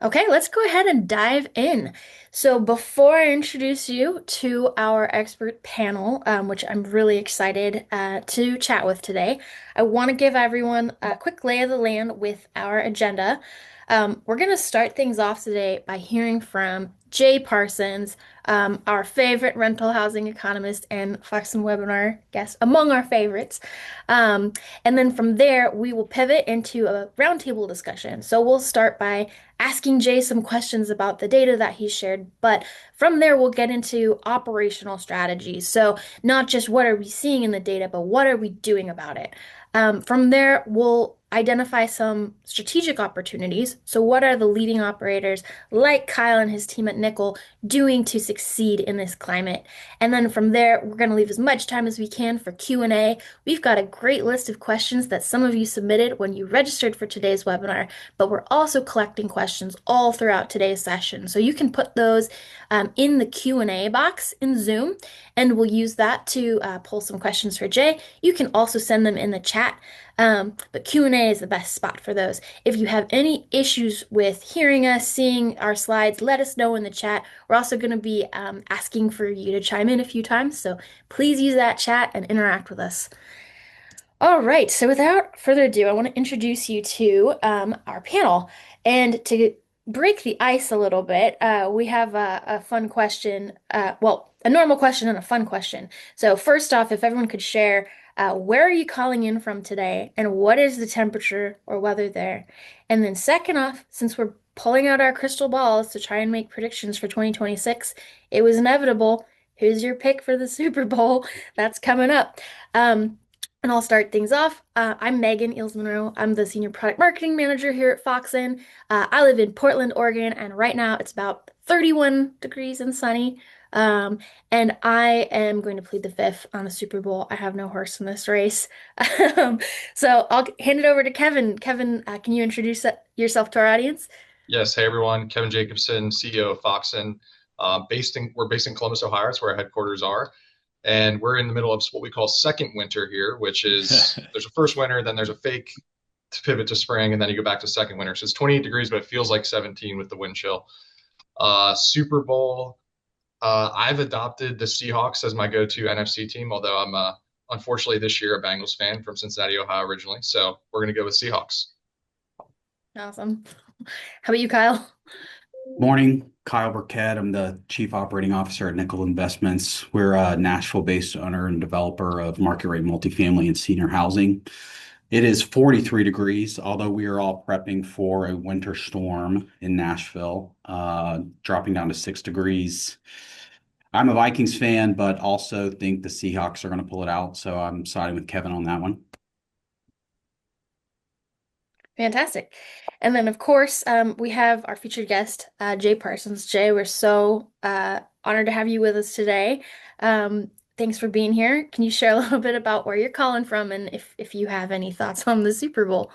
Okay, let's go ahead and dive in. So, before I introduce you to our expert panel, which I'm really excited to chat with today, I want to give everyone a quick lay of the land with our agenda. We're going to start things off today by hearing from Jay Parsons, our favorite rental housing economist and Foxen webinar guest, among our favorites. And then from there, we will pivot into a roundtable discussion. So, we'll start by asking Jay some questions about the data that he shared. But from there, we'll get into operational strategies. So, not just what are we seeing in the data, but what are we doing about it? From there, we'll identify some strategic opportunities. So, what are the leading operators like Kyle and his team at Nickel doing to succeed in this climate? And then from there, we're going to leave as much time as we can for Q&A. We've got a great list of questions that some of you submitted when you registered for today's webinar, but we're also collecting questions all throughout today's session. So you can put those in the Q&A box in Zoom, and we'll use that to pull some questions for Jay. You can also send them in the chat, but Q&A is the best spot for those. If you have any issues with hearing us, seeing our slides, let us know in the chat. We're also going to be asking for you to chime in a few times, so please use that chat and interact with us. All right, so without further ado, I want to introduce you to our panel. And to break the ice a little bit, we have a fun question. Well, a normal question and a fun question. So, first off, if everyone could share, where are you calling in from today, and what is the temperature or weather there? And then, second off, since we're pulling out our crystal balls to try and make predictions for 2026, it was inevitable. Who's your pick for the Super Bowl? That's coming up. And I'll start things off. I'm Megan Eels Monroe. I'm the Senior Product Marketing Manager here at Foxen. I live in Portland, Oregon, and right now it's about 31 degrees and sunny. Um, and I am going to plead the fifth on the Super Bowl. I have no horse in this race. Um, so I'll hand it over to Kevin. Kevin, can you introduce yourself to our audience? Yes, hey everyone, Kevin Jacobson, CEO of Foxen. We're based in Columbus, Ohio. It's where our headquarters are, and we're in the middle of what we call second winter here, which is there's a first winter, then there's a fake pivot to spring, and then you go back to second winter. So it's 28 degrees, but it feels like 17 with the wind chill. Super Bowl. I've adopted the Seahawks as my go-to NFC team, although I'm unfortunately this year a Bengals fan from Cincinnati, Ohio originally. So we're gonna go with Seahawks. Awesome. How about you, Kyle? Morning, Kyle Burkett. I'm the Chief Operating Officer at Nickel Investments. We're a Nashville-based owner and developer of market-rate multifamily and senior housing. It is 43 degrees, although we are all prepping for a winter storm in Nashville, dropping down to 6 degrees. I'm a Vikings fan, but also think the Seahawks are going to pull it out, so I'm siding with Kevin on that one. Fantastic. And then, of course, we have our featured guest, Jay Parsons. Jay, we're so honored to have you with us today. Thanks for being here. Can you share a little bit about where you're calling from and if you have any thoughts on the Super Bowl?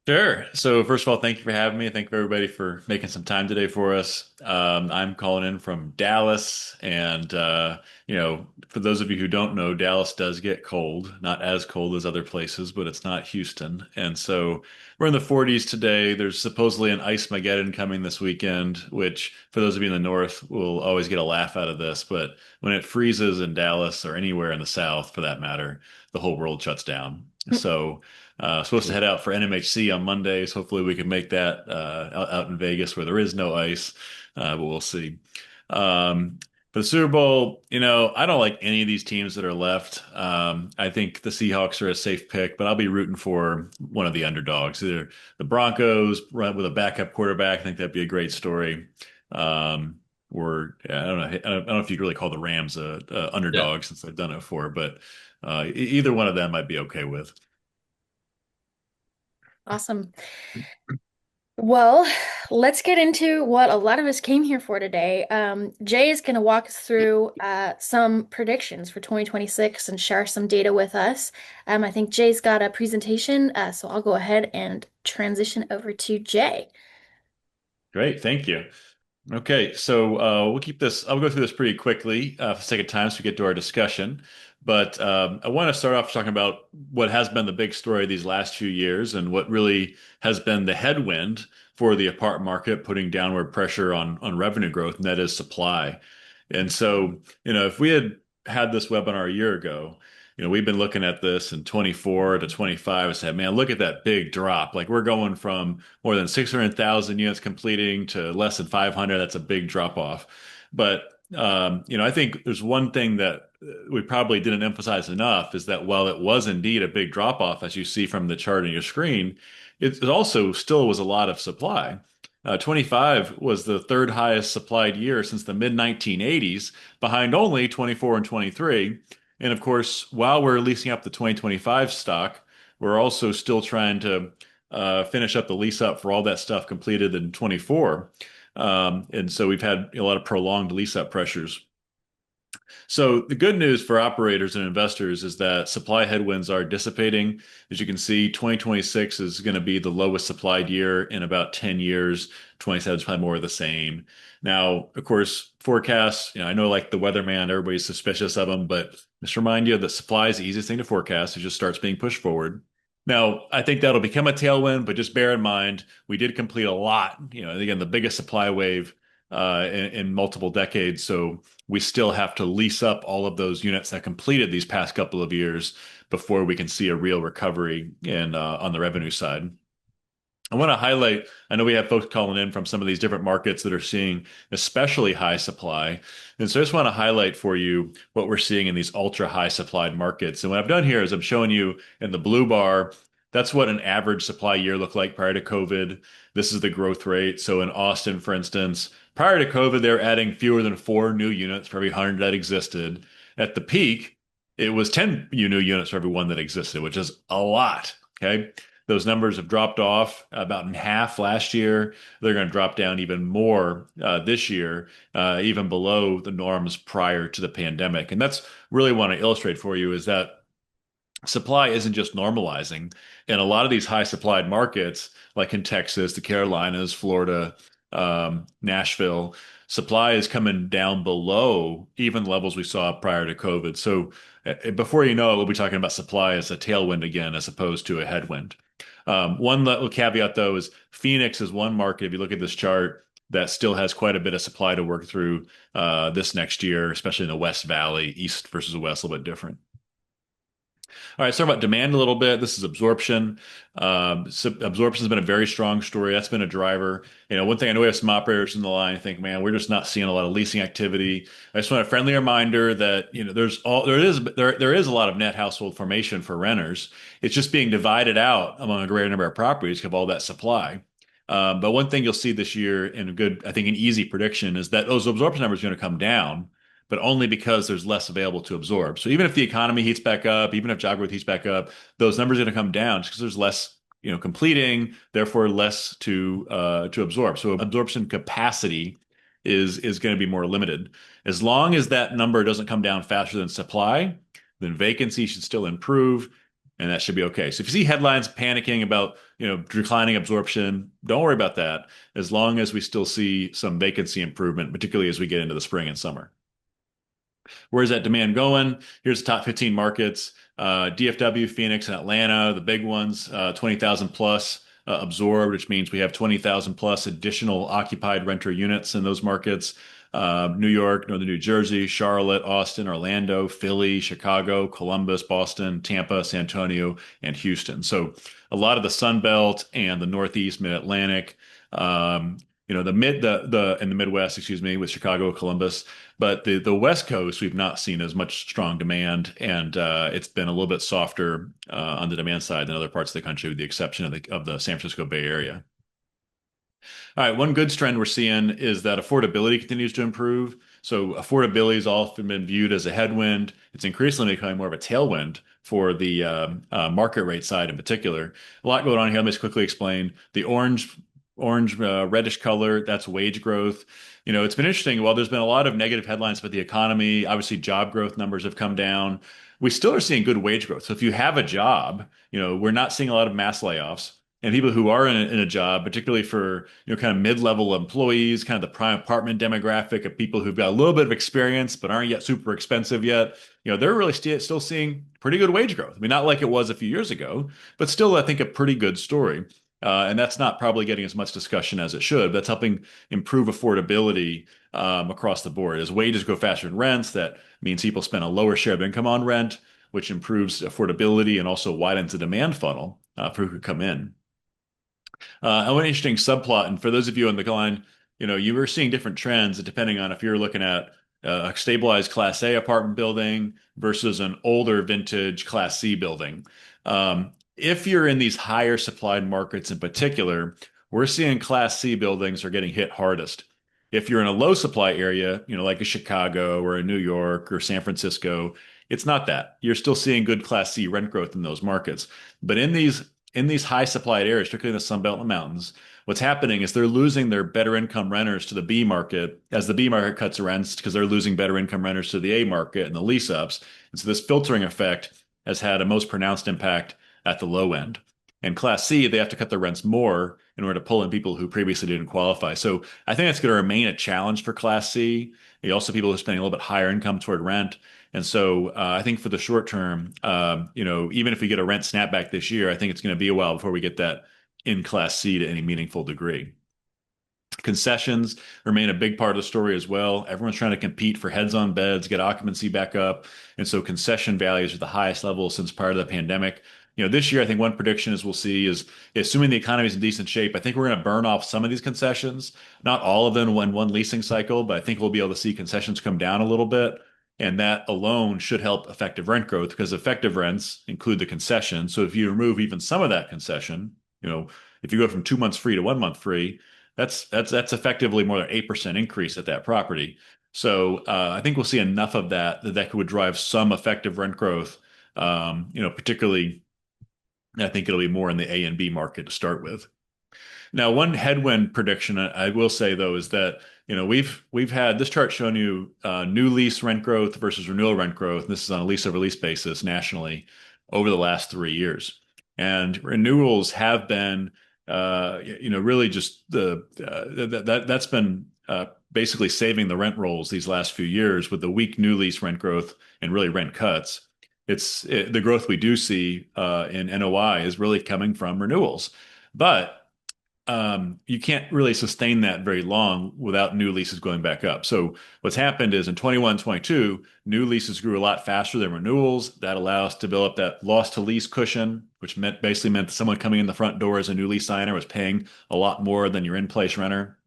Sure. So first of all, thank you for having me. Thank you everybody for making some time today for us. I'm calling in from Dallas, and for those of you who don't know, Dallas does get cold, not as cold as other places, but it's not Houston. And so we're in the 40s today. There's supposedly an ice Mageddon coming this weekend, which for those of you in the north will always get a laugh out of this. But when it freezes in Dallas or anywhere in the south, for that matter, the whole world shuts down. So. Supposed to head out for NMHC on Mondays. Hopefully, we can make that out in Vegas where there is no ice, but we'll see. For the Super Bowl, I don't like any of these teams that are left. I think the Seahawks are a safe pick, but I'll be rooting for one of the underdogs. Either the Broncos run with a backup quarterback. I think that'd be a great story. Or I don't know. I don't know if you really call the Rams a Yeah. underdog since they've done it before, but either one of them I'd be okay with. Awesome. Well, let's get into what a lot of us came here for today. Jay is going to walk us through some predictions for 2026 and share some data with us. I think Jay's got a presentation, so I'll go ahead and transition over to Jay. Great, thank you. Okay, so we'll keep this. I'll go through this pretty quickly for the sake of time, so we get to our discussion. But I want to start off talking about what has been the big story these last few years, and what really has been the headwind for the apartment market, putting downward pressure on revenue growth, and that is supply. And so, if we had had this webinar a year ago, we've been looking at this in 24 to 25 and said, man, look at that big drop. Like we're going from more than 600,000 units completing to less than 500. That's a big drop off. But I think there's one thing that we probably didn't emphasize enough is that while it was indeed a big drop off, as you see from the chart on your screen, it also still was a lot of supply. 25 was the third highest supplied year since the mid 1980s, behind only 24 and 23. And of course, while we're leasing up the 2025 stock, we're also still trying to finish up the lease up for all that stuff completed in 24. And so we've had a lot of prolonged lease up pressures. So the good news for operators and investors is that supply headwinds are dissipating. As you can see, 2026 is going to be the lowest supplied year in about 10 years. 27 is probably more of the same. Now, of course, forecasts, I know like the weatherman, everybody's suspicious of them, but just remind you that supply is the easiest thing to forecast. It just starts being pushed forward. Now, I think that'll become a tailwind, but just bear in mind, we did complete a lot. Again, the biggest supply wave in multiple decades. So we still have to lease up all of those units that completed these past couple of years before we can see a real recovery on the revenue side. I want to highlight, I know we have folks calling in from some of these different markets that are seeing especially high supply. And so I just want to highlight for you what we're seeing in these ultra high supplied markets. And what I've done here is I'm showing you in the blue bar, that's what an average supply year looked like prior to COVID. This is the growth rate. So in Austin, for instance, prior to COVID, they were adding fewer than 4 new units for every 100 that existed. At the peak, it was 10 new units for every one that existed, which is a lot. Okay. Those numbers have dropped off about in half last year. They're going to drop down even more this year, even below the norms prior to the pandemic. And that's really want to illustrate for you is that supply isn't just normalizing. In a lot of these high supplied markets, like in Texas, the Carolinas, Florida, Nashville, supply is coming down below even levels we saw prior to COVID. So before you know it, we'll be talking about supply as a tailwind again, as opposed to a headwind. One little caveat, though, is Phoenix is one market, if you look at this chart, that still has quite a bit of supply to work through this next year, especially in the West Valley, east versus west, a little bit different. All right, let's talk about demand a little bit. This is absorption. So absorption has been a very strong story. That's been a driver. One thing I know we have some operators in the line think, man, we're just not seeing a lot of leasing activity. I just want a friendly reminder that there is a lot of net household formation for renters. It's just being divided out among a greater number of properties because of all that supply. But one thing you'll see this year, and I think an easy prediction is that those absorption numbers are going to come down, but only because there's less available to absorb. So even if the economy heats back up, even if job growth heats back up, those numbers are going to come down just because there's less, completing, therefore less to absorb. So absorption capacity is going to be more limited. As long as that number doesn't come down faster than supply, then vacancy should still improve, and that should be okay. So if you see headlines panicking about, declining absorption, don't worry about that. As long as we still see some vacancy improvement, particularly as we get into the spring and summer. Where's that demand going? Here's the top 15 markets. DFW, Phoenix, and Atlanta, the big ones, 20,000 plus absorbed, which means we have 20,000 plus additional occupied renter units in those markets. New York, Northern New Jersey, Charlotte, Austin, Orlando, Philly, Chicago, Columbus, Boston, Tampa, San Antonio, and Houston. So a lot of the Sun Belt and the Northeast, Mid-Atlantic, the Midwest, excuse me, with Chicago, Columbus, but the West Coast we've not seen as much strong demand, and it's been a little bit softer on the demand side than other parts of the country, with the exception of the San Francisco Bay Area. All right, one good trend we're seeing is that affordability continues to improve. So affordability has often been viewed as a headwind. It's increasingly becoming more of a tailwind for the market rate side in particular. A lot going on here. Let me just quickly explain. The orange reddish color, that's wage growth. It's been interesting. While there's been a lot of negative headlines about the economy, obviously job growth numbers have come down. We still are seeing good wage growth. So if you have a job, we're not seeing a lot of mass layoffs. and people who are in a job, particularly for, kind of mid-level employees, kind of the prime apartment demographic of people who've got a little bit of experience but aren't yet super expensive yet. They're really still seeing pretty good wage growth. I mean, not like it was a few years ago, but still, I think a pretty good story. And that's not probably getting as much discussion as it should. That's helping improve affordability across the board. As wages grow faster than rents, that means people spend a lower share of income on rent, which improves affordability and also widens the demand funnel for who could come in. One interesting subplot, and for those of you on the line, you were seeing different trends depending on if you're looking at a stabilized Class A apartment building versus an older vintage Class C building. If you're in these higher supplied markets in particular, we're seeing Class C buildings are getting hit hardest. If you're in a low supply area, like a Chicago or a New York or San Francisco, it's not that. You're still seeing good Class C rent growth in those markets. But in these high supplied areas, particularly in the Sun Belt and mountains, what's happening is they're losing their better income renters to the B market as the B market cuts rents because they're losing better income renters to the A market and the lease ups. And so this filtering effect has had a most pronounced impact at the low end. And Class C, they have to cut their rents more in order to pull in people who previously didn't qualify. So I think that's going to remain a challenge for Class C. You also people who are spending a little bit higher income toward rent. And so I think for the short term, even if we get a rent snapback this year, I think it's going to be a while before we get that in Class C to any meaningful degree. Concessions remain a big part of the story as well. Everyone's trying to compete for heads on beds, get occupancy back up. And so concession values are the highest level since prior to the pandemic. This year, I think one prediction is we'll see is assuming the economy is in decent shape, I think we're going to burn off some of these concessions, not all of them in one leasing cycle, but I think we'll be able to see concessions come down a little bit. And that alone should help effective rent growth because effective rents include the concession. So if you remove even some of that concession, if you go from 2 months free to 1 month free, that's effectively more than 8% increase at that property. So I think we'll see enough of that would drive some effective rent growth. Particularly, I think it'll be more in the A and B market to start with. Now, one headwind prediction I will say though is that we've had this chart showing you new lease rent growth versus renewal rent growth. And this is on a lease over lease basis nationally over the last 3 years, and renewals have been really just that's been basically saving the rent rolls these last few years with the weak new lease rent growth and really rent cuts. The growth we do see in NOI is really coming from renewals, but you can't really sustain that very long without new leases going back up. So what's happened is in 21, 22, new leases grew a lot faster than renewals. That allows us to build up that loss to lease cushion, which basically meant that someone coming in the front door as a new lease signer was paying a lot more than your in-place renter.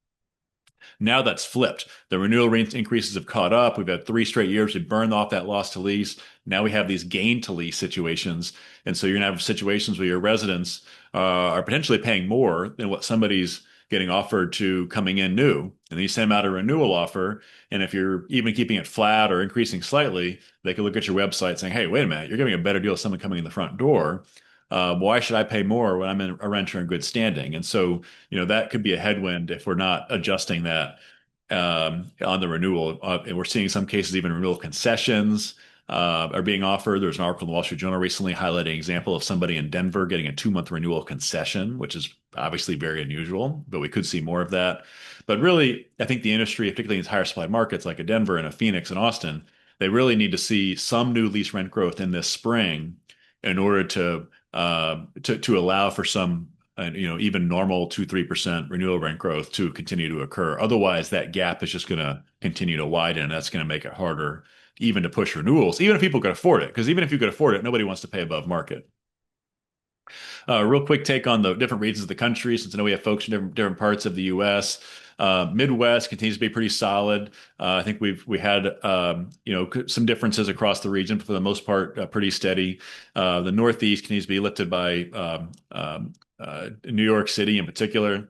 Now that's flipped. The renewal rate increases have caught up. We've had 3 straight years. We burned off that loss to lease. Now we have these gain to lease situations. And so you're going to have situations where your residents are potentially paying more than what somebody's getting offered to coming in new. And then you send them out a renewal offer. And if you're even keeping it flat or increasing slightly, they can look at your website saying, hey, wait a minute, you're giving a better deal to someone coming in the front door. Why should I pay more when I'm a renter in good standing? And so, that could be a headwind if we're not adjusting that on the renewal. And we're seeing some cases even renewal concessions are being offered. There's an article in the Wall Street Journal recently highlighting an example of somebody in Denver getting a 2 month renewal concession, which is obviously very unusual, but we could see more of that. But really, I think the industry, particularly in higher supply markets like a Denver and a Phoenix and Austin, they really need to see some new lease rent growth in this spring in order to allow for some even normal 2-3% renewal rent growth to continue to occur. Otherwise, that gap is just going to continue to widen, and that's going to make it harder even to push renewals, even if people could afford it. Because even if you could afford it, nobody wants to pay above market. Real quick take on the different regions of the country, since I know we have folks in different parts of the U.S. Midwest continues to be pretty solid. I think we had some differences across the region, but for the most part, pretty steady. The Northeast continues to be lifted by New York City in particular.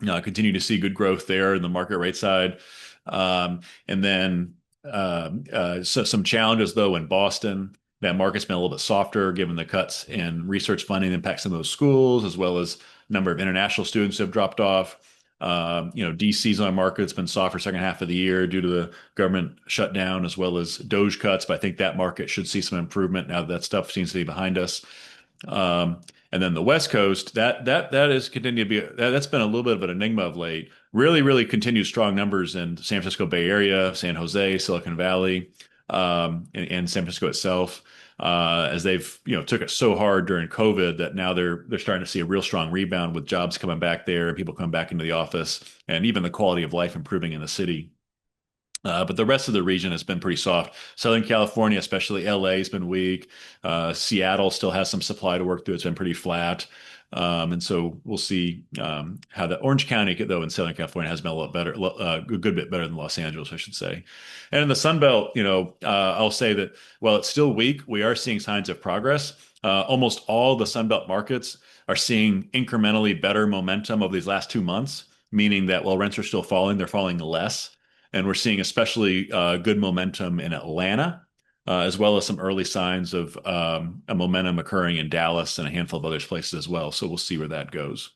Continue to see good growth there in the market rate side, and then so some challenges though in Boston. That market's been a little bit softer given the cuts in research funding impact some of those schools, as well as a number of international students who have dropped off. DC's on market, it's been soft for second half of the year due to the government shutdown as well as Doge cuts, but I think that market should see some improvement now that stuff seems to be behind us. And then the West Coast, that is continued to be that's been a little bit of an enigma of late. Really, really continued strong numbers in San Francisco Bay Area, San Jose, Silicon Valley, and San Francisco itself, as they've took it so hard during COVID that now they're starting to see a real strong rebound with jobs coming back there, and people coming back into the office, and even the quality of life improving in the city. But the rest of the region has been pretty soft. Southern California, especially LA, has been weak. Seattle still has some supply to work through. It's been pretty flat. And so we'll see how the Orange County, though, in Southern California has been a lot better, a good bit better than Los Angeles, I should say. And in the Sun Belt, I'll say that while it's still weak, we are seeing signs of progress. Almost all the Sun Belt markets are seeing incrementally better momentum over these last 2 months, meaning that while rents are still falling, they're falling less. And we're seeing especially good momentum in Atlanta, as well as some early signs of a momentum occurring in Dallas and a handful of other places as well. So we'll see where that goes.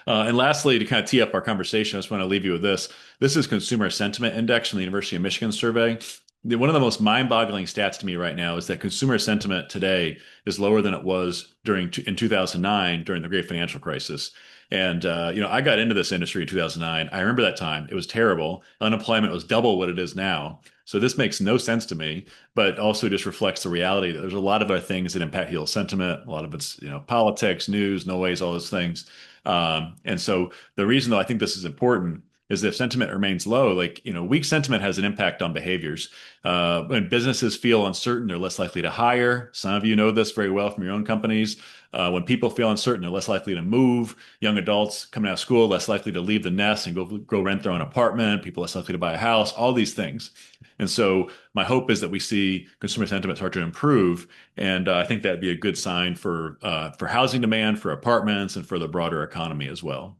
And lastly, to kind of tee up our conversation, I just want to leave you with this. This is Consumer Sentiment Index from the University of Michigan survey. One of the most mind-boggling stats to me right now is that consumer sentiment today is lower than it was in 2009 during the Great Financial Crisis. And I got into this industry in 2009. I remember that time. It was terrible. Unemployment was double what it is now. So this makes no sense to me, but also just reflects the reality that there's a lot of other things that impact people's sentiment. A lot of it's, politics, news, noise, all those things. And so the reason though I think this is important is if sentiment remains low, weak sentiment has an impact on behaviors. When businesses feel uncertain, they're less likely to hire. Some of you know this very well from your own companies. When people feel uncertain, they're less likely to move. Young adults coming out of school, less likely to leave the nest and go rent their own apartment. People less likely to buy a house, all these things. And so my hope is that we see consumer sentiment start to improve. And I think that'd be a good sign for housing demand, for apartments, and for the broader economy as well.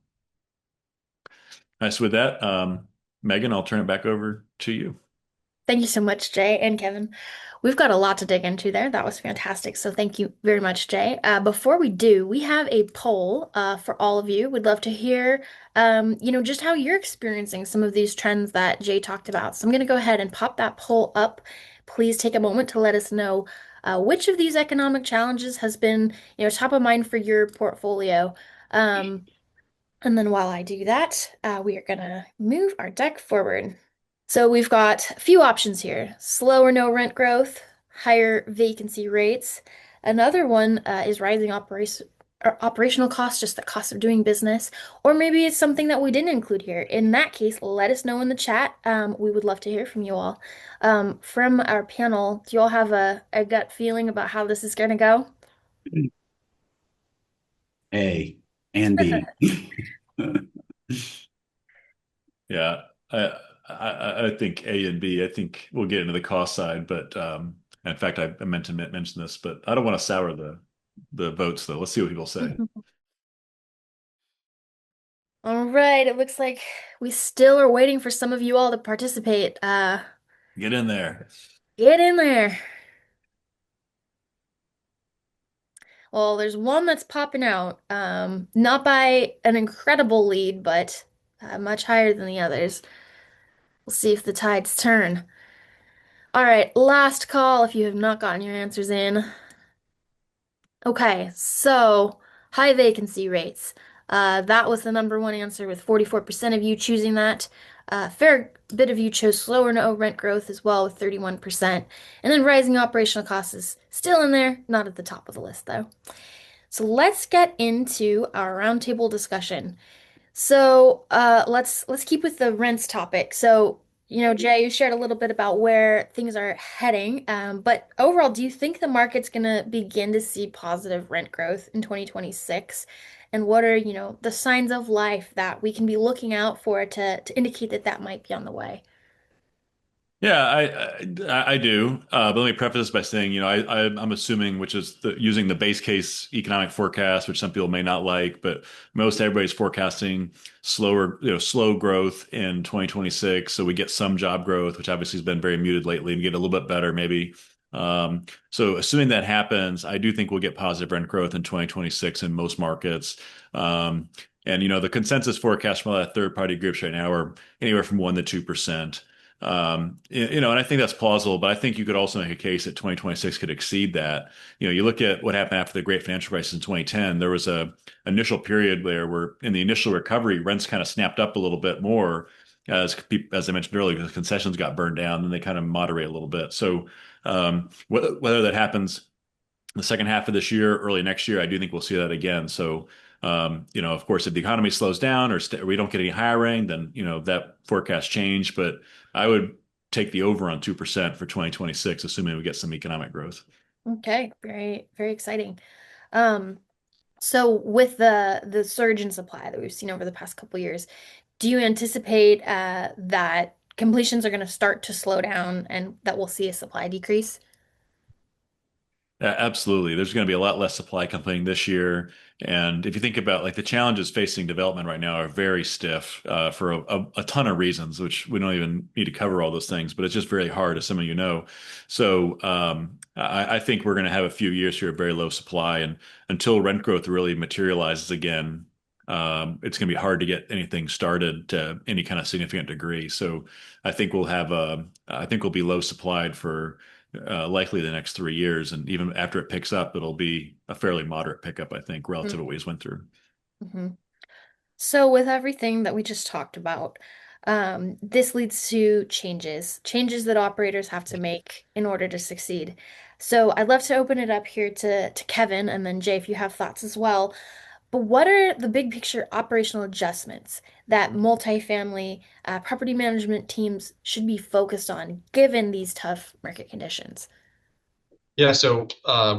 Nice. With that, Megan, I'll turn it back over to you. Thank you so much, Jay and Kevin. We've got a lot to dig into there. That was fantastic. So thank you very much, Jay. Before we do, we have a poll for all of you. We'd love to hear, just how you're experiencing some of these trends that Jay talked about. So I'm going to go ahead and pop that poll up. Please take a moment to let us know which of these economic challenges has been, top of mind for your portfolio. Um, and then while I do that, we are going to move our deck forward. So we've got a few options here. Slow or no rent growth, higher vacancy rates. Another one is rising operational costs, just the cost of doing business. Or maybe it's something that we didn't include here. In that case, let us know in the chat. We would love to hear from you all. From our panel, do you all have a gut feeling about how this is going to go? A and B. Yeah, I think A and B. I think we'll get into the cost side, but in fact, I meant to mention this, but I don't want to sour the votes though. Let's see what people say. All right, it looks like we still are waiting for some of you all to participate. Get in there. Get in there. Well, there's one that's popping out. Not by an incredible lead, but much higher than the others. We'll see if the tides turn. All right, last call if you have not gotten your answers in. Okay, so high vacancy rates. That was the number one answer with 44% of you choosing that. Fair bit of you chose slower no rent growth as well with 31%. And then rising operational costs is still in there, not at the top of the list though. So let's get into our roundtable discussion. So let's keep with the rents topic. So, Jay, you shared a little bit about where things are heading. But overall, do you think the market's gonna begin to see positive rent growth in 2026? And what are, the signs of life that we can be looking out for to indicate that that might be on the way? Yeah, I do. But let me preface this by saying, I'm assuming, which is using the base case economic forecast, which some people may not like, but most everybody's forecasting slow growth in 2026. So we get some job growth, which obviously has been very muted lately, and get a little bit better maybe. So assuming that happens, I do think we'll get positive rent growth in 2026 in most markets. And the consensus forecast from all that third-party groups right now are anywhere from 1% to 2%. And I think that's plausible, but I think you could also make a case that 2026 could exceed that. You look at what happened after the Great Financial Crisis in 2010. There was a initial period there where, in the initial recovery, rents kind of snapped up a little bit more as I mentioned earlier, because concessions got burned down, and they kind of moderate a little bit. So whether that happens the second half of this year, early next year, I do think we'll see that again. So, of course, if the economy slows down or we don't get any hiring, then, that forecast change. But I would take the over on 2% for 2026, assuming we get some economic growth. Okay, very, very exciting. Um, so with the surge in supply that we've seen over the past couple years, do you anticipate that completions are going to start to slow down and that we'll see a supply decrease? Absolutely. There's going to be a lot less supply coming this year. And if you think about like the challenges facing development right now are very stiff for a ton of reasons, which we don't even need to cover all those things, but it's just very hard, as some of you know. So I think we're going to have a few years here of very low supply. And until rent growth really materializes again, it's going to be hard to get anything started to any kind of significant degree. So I think we'll be low supplied for likely the next 3 years. And even after it picks up, it'll be a fairly moderate pickup, I think, relative to what we just went through. Mm-hmm. So with everything that we just talked about, this leads to changes that operators have to make in order to succeed. So I'd love to open it up here to Kevin and then Jay, if you have thoughts as well. But what are the big picture operational adjustments that multifamily property management teams should be focused on given these tough market conditions? Yeah, so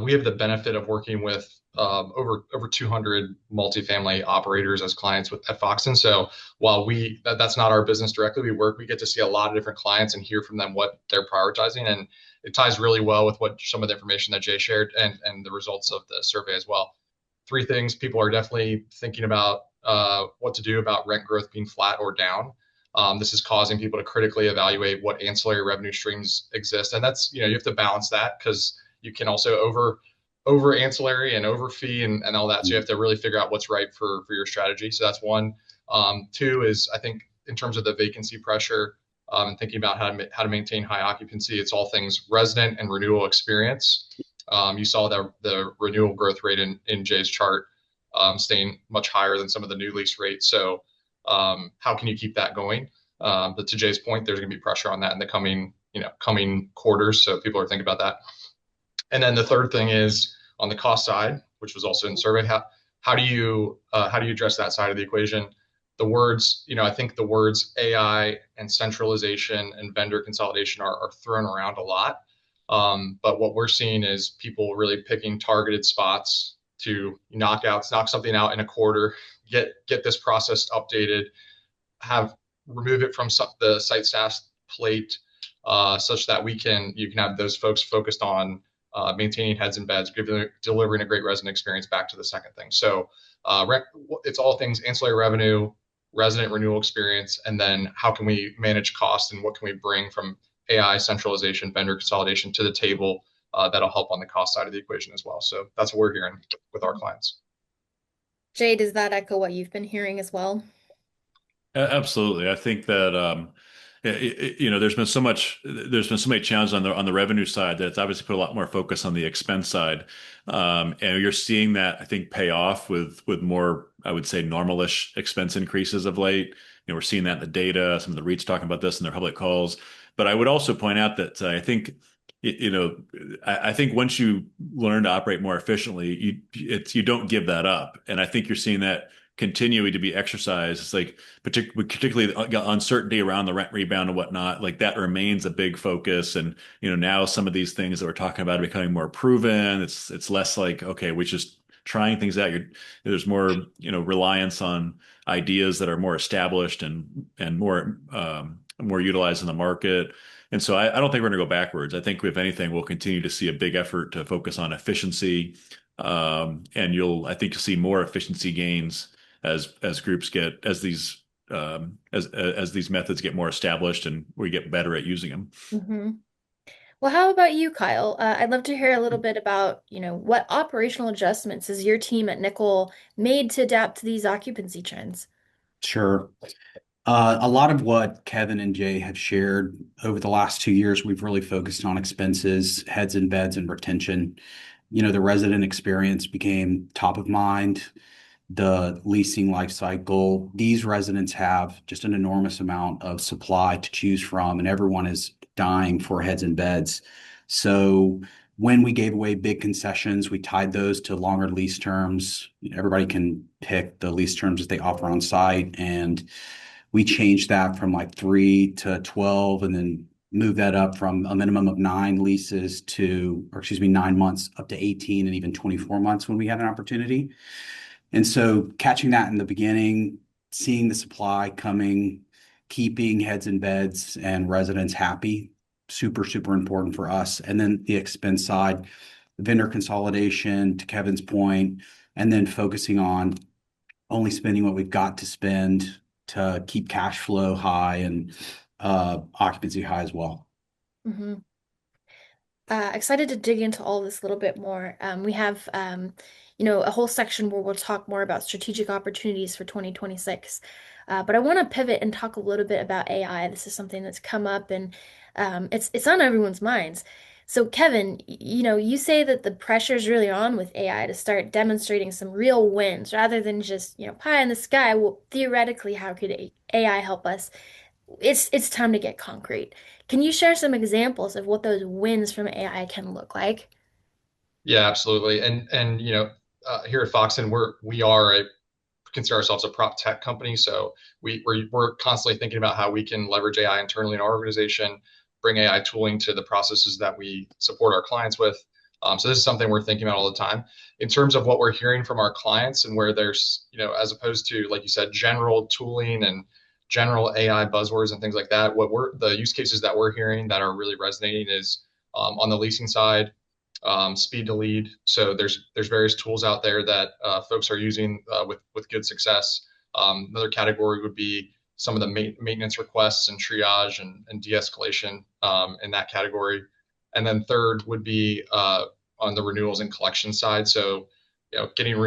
we have the benefit of working with over 200 multifamily operators as clients at Foxen. So while that's not our business directly, we get to see a lot of different clients and hear from them what they're prioritizing, and it ties really well with what some of the information that Jay shared and the results of the survey as well. Three things people are definitely thinking about what to do about rent growth being flat or down. This is causing people to critically evaluate what ancillary revenue streams exist, and that's you have to balance that because you can also over ancillary and over fee and all that. So you have to really figure out what's right for your strategy. So that's one. Two is I think in terms of the vacancy pressure and thinking about how to maintain high occupancy, it's all things resident and renewal experience. You saw the renewal growth rate in Jay's chart staying much higher than some of the new lease rates. So how can you keep that going? But to Jay's point, there's going to be pressure on that in the coming quarters. So people are thinking about that. And then the third thing is on the cost side, which was also in the survey. How do you address that side of the equation? I think the words AI and centralization and vendor consolidation are thrown around a lot. But what we're seeing is people really picking targeted spots to knock something out in a quarter, get this process updated, remove it from the site staff plate, such that you can have those folks focused on maintaining heads and beds, delivering a great resident experience back to the second thing. So it's all things ancillary revenue, resident renewal experience, and then how can we manage cost and what can we bring from AI centralization, vendor consolidation to the table that'll help on the cost side of the equation as well. So that's what we're hearing with our clients. Jay, does that echo what you've been hearing as well? Absolutely. I think that there's been so many challenges on the revenue side that it's obviously put a lot more focus on the expense side. And you're seeing that, I think, pay off with more, I would say, normalish expense increases of late. We're seeing that in the data. Some of the REITs talking about this in their public calls. But I would also point out that I think once you learn to operate more efficiently, you don't give that up. And I think you're seeing that continuing to be exercised. It's like particularly the uncertainty around the rent rebound and whatnot, like that remains a big focus. And now some of these things that we're talking about are becoming more proven. It's less like, okay, we're just trying things out. There's more reliance on ideas that are more established and more utilized in the market. And so I don't think we're going to go backwards. I think if anything, we'll continue to see a big effort to focus on efficiency. And I think you'll see more efficiency gains as groups as these methods get more established and we get better at using them. Mm-hmm. Well, how about you, Kyle? I'd love to hear a little bit about, what operational adjustments has your team at Nickel made to adapt to these occupancy trends? Sure. A lot of what Kevin and Jay have shared over the last 2 years, we've really focused on expenses, heads and beds, and retention. The resident experience became top of mind, the leasing life cycle. These residents have just an enormous amount of supply to choose from, and everyone is dying for heads and beds. So when we gave away big concessions, we tied those to longer lease terms. Everybody can pick the lease terms that they offer on site, and we changed that from like 3 to 12, and then moved that up from a minimum of 9 leases to, or excuse me, 9 months up to 18 and even 24 months when we had an opportunity. And so catching that in the beginning, seeing the supply coming, keeping heads and beds and residents happy, super, super important for us. And then the expense side, vendor consolidation, to Kevin's point, and then focusing on only spending what we've got to spend to keep cash flow high and occupancy high as well. Hmm. Excited to dig into all this a little bit more. We have, a whole section where we'll talk more about strategic opportunities for 2026. But I want to pivot and talk a little bit about AI. This is something that's come up and it's on everyone's minds. So, Kevin, you say that the pressure is really on with AI to start demonstrating some real wins rather than just, pie in the sky. Well, theoretically, how could AI help us? It's time to get concrete. Can you share some examples of what those wins from AI can look like? Yeah, absolutely. And here at Foxen, we are a consider ourselves a prop tech company. So we're constantly thinking about how we can leverage AI internally in our organization, bring AI tooling to the processes that we support our clients with. So this is something we're thinking about all the time. In terms of what we're hearing from our clients and where there's, as opposed to, like you said, general tooling and general AI buzzwords and things like that, the use cases that we're hearing that are really resonating is on the leasing side, speed to lead. So there's various tools out there that folks are using with good success. Another category would be some of the maintenance requests and triage and de-escalation in that category. And then third would be on the renewals and collection side. So getting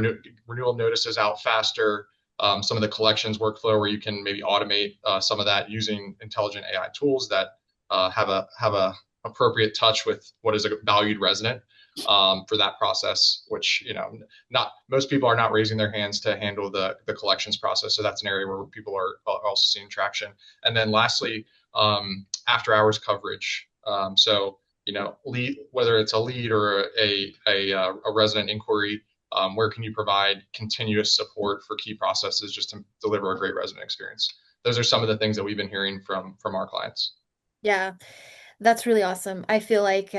renewal notices out faster. Some of the collections workflow where you can maybe automate some of that using intelligent AI tools that have a appropriate touch with what is a valued resident for that process, which not most people are not raising their hands to handle the collections process. So that's an area where people are also seeing traction. And then lastly, after hours coverage. So whether it's a lead or a resident inquiry, where can you provide continuous support for key processes just to deliver a great resident experience? Those are some of the things that we've been hearing from our clients. Yeah, that's really awesome. I feel like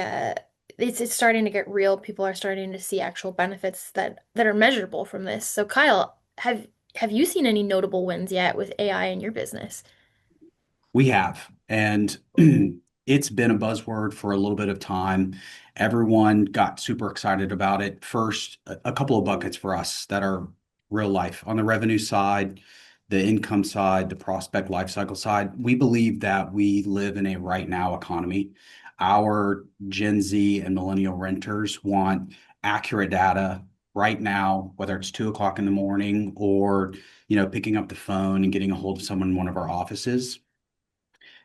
it's starting to get real. People are starting to see actual benefits that are measurable from this. So, Kyle, have you seen any notable wins yet with AI in your business? We have, and it's been a buzzword for a little bit of time. Everyone got super excited about it. First, a couple of buckets for us that are real life. On the revenue side, the income side, the prospect lifecycle side, we believe that we live in a right now economy. Our Gen Z and millennial renters want accurate data right now, whether it's 2 o'clock in the morning or picking up the phone and getting a hold of someone in one of our offices.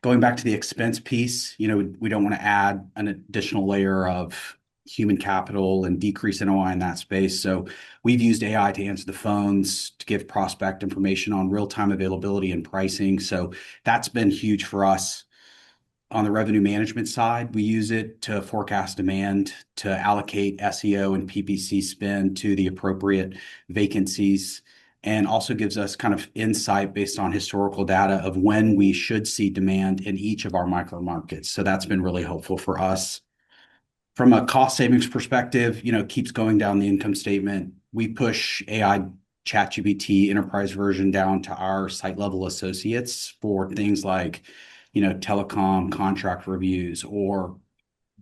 Going back to the expense piece, we don't want to add an additional layer of human capital and decrease NOI in that space. So we've used AI to answer the phones, to give prospect information on real-time availability and pricing. So that's been huge for us. On the revenue management side, we use it to forecast demand, to allocate SEO and PPC spend to the appropriate vacancies, and also gives us kind of insight based on historical data of when we should see demand in each of our micro markets. So that's been really helpful for us. From a cost savings perspective, keeps going down the income statement. We push AI ChatGPT enterprise version down to our site level associates for things like, telecom contract reviews or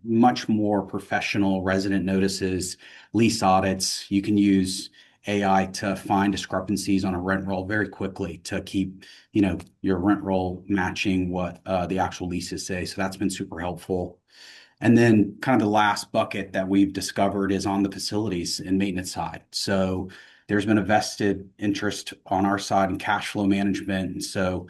much more professional resident notices, lease audits. You can use AI to find discrepancies on a rent roll very quickly to keep, your rent roll matching what the actual leases say. So that's been super helpful. And then kind of the last bucket that we've discovered is on the facilities and maintenance side. So there's been a vested interest on our side in cash flow management. And so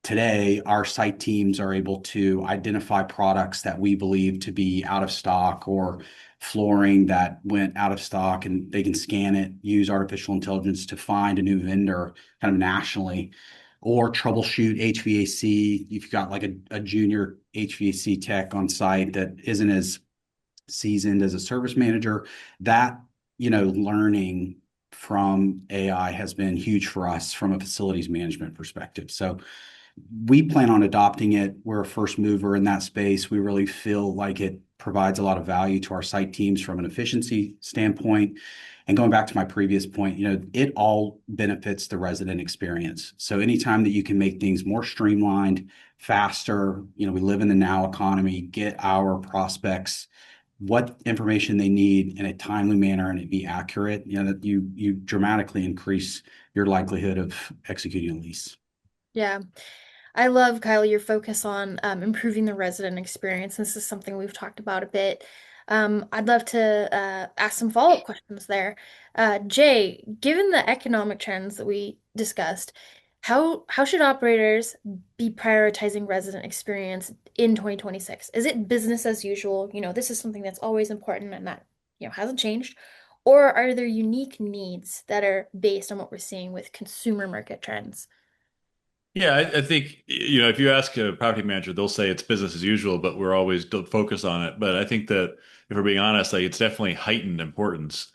today, our site teams are able to identify products that we believe to be out of stock or flooring that went out of stock, and they can scan it, use artificial intelligence to find a new vendor kind of nationally, or troubleshoot HVAC. If you've got like a junior HVAC tech on site that isn't as seasoned as a service manager, that, learning from AI has been huge for us from a facilities management perspective. So we plan on adopting it. We're a first mover in that space. We really feel like it provides a lot of value to our site teams from an efficiency standpoint. And going back to my previous point, it all benefits the resident experience. So anytime that you can make things more streamlined, faster, we live in the now economy, get our prospects what information they need in a timely manner and it be accurate, that you dramatically increase your likelihood of executing a lease. Yeah. I love, Kyle, your focus on improving the resident experience. This is something we've talked about a bit. I'd love to ask some follow-up questions there. Jay, given the economic trends that we discussed, how should operators be prioritizing resident experience in 2026? Is it business as usual? This is something that's always important and that, hasn't changed. Or are there unique needs that are based on what we're seeing with consumer market trends? Yeah, I think, if you ask a property manager, they'll say it's business as usual, but we're always focused on it. But I think that if we're being honest, like it's definitely heightened importance.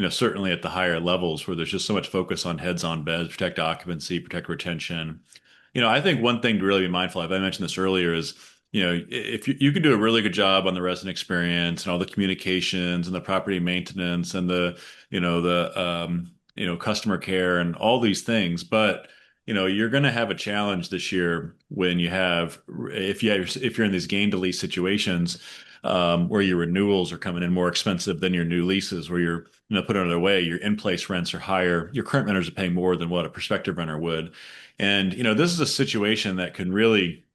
Certainly at the higher levels where there's just so much focus on heads on beds, protect occupancy, protect retention. I think one thing to really be mindful of, I mentioned this earlier, is, if you can do a really good job on the resident experience and all the communications and the property maintenance and the customer care and all these things, but you're going to have a challenge this year when if you're in these gain to lease situations, where your renewals are coming in more expensive than your new leases, where you're, put another way, your in-place rents are higher, your current renters are paying more than what a prospective renter would. And, this is a situation that can really